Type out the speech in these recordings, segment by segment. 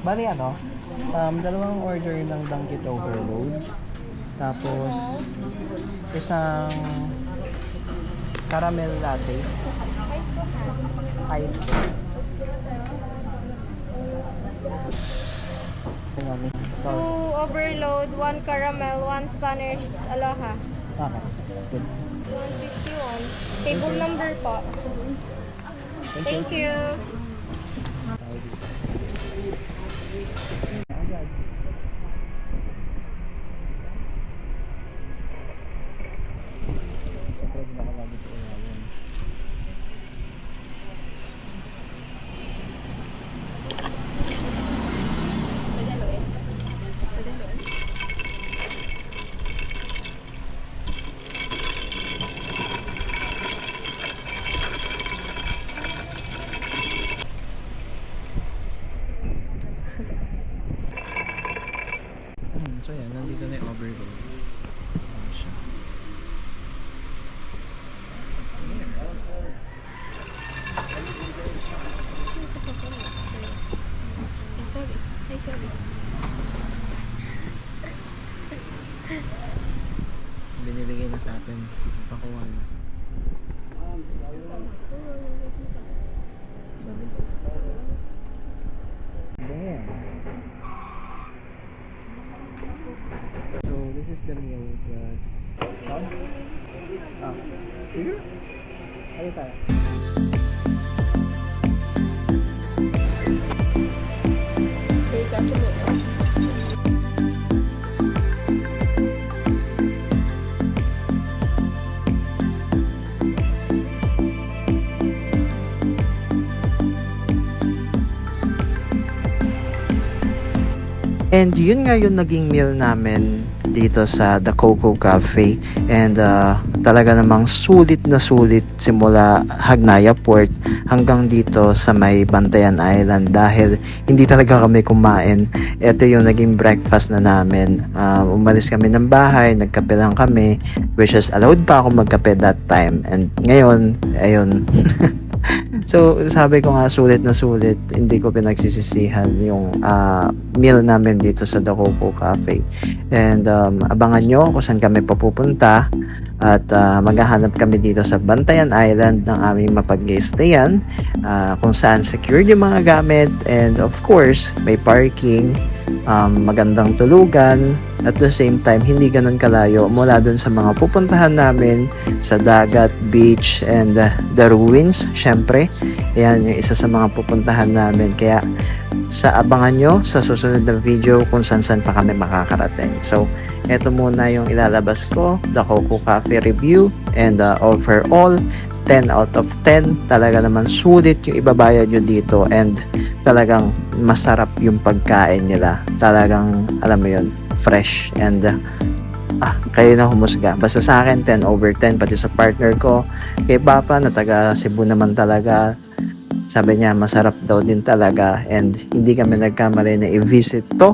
Bali dalawang order ng Dunkit Overload. Tapos, isang caramel latte. Ice po. Ayan, ito. 2 overload, 1 caramel, 1 Spanish aloha. Okay. Goods. 151. Table number po. Thank you. Siyempre, hindi ako lagi sa ilalim. So yan, nandito na yung overload. Ayan siya. Ay, sorry. Binibigay na sa atin. Pakuha na. Damn. So this is the meal, guys. Here? Ano tayo? And yun nga yung naging meal namin dito sa The Coco Cafe. And talaga namang sulit na sulit simula Hagnaya Port hanggang dito sa may Bantayan Island dahil hindi talaga kami kumain. Ito yung naging breakfast na namin. Umalis kami ng bahay, nagkape lang kami, which is allowed pa ako magkape that time. And ngayon, ayun. So, sabi ko nga, sulit na sulit. Hindi ko pinagsisisihan yung meal namin dito sa The Coco Cafe. And abangan nyo kung saan kami papupunta. At maghahanap kami dito sa Bantayan Island ng aming mapag-stayan. Kung saan secured yung mga gamit. And of course, may parking. Magandang tulugan. At the same time, hindi ganun kalayo mula dun sa mga pupuntahan namin sa dagat, beach, and the ruins, syempre. Yan yung isa sa mga pupuntahan namin. Kaya sa abangan nyo sa susunod na video kung saan pa kami makakarating. So, eto muna yung ilalabas ko, The Coco Cafe review, and overall, 10 out of 10. Talaga naman sulit yung ibabayad nyo dito, and talagang masarap yung pagkain nila. Talagang, alam mo yun, fresh, and kayo na humusga. Basta sa akin, 10 over 10, pati sa partner ko, kay Papa, na taga Cebu naman talaga, sabi niya, masarap daw din talaga, and hindi kami nagkamali na i-visit to,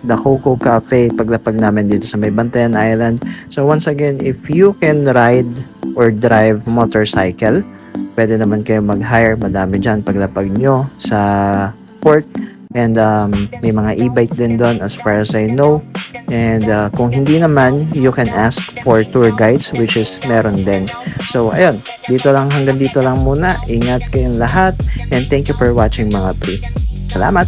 The Coco Cafe, paglapag namin dito sa may Bantayan Island. So once again, if you can ride or drive motorcycle, pwede naman kayo mag-hire, madami dyan paglapag nyo sa port. And may mga e-bike din doon as far as I know. And kung hindi naman, you can ask for tour guides, which is meron din. So ayun, hanggang dito lang muna. Ingat kayong lahat, and thank you for watching mga pre. Salamat!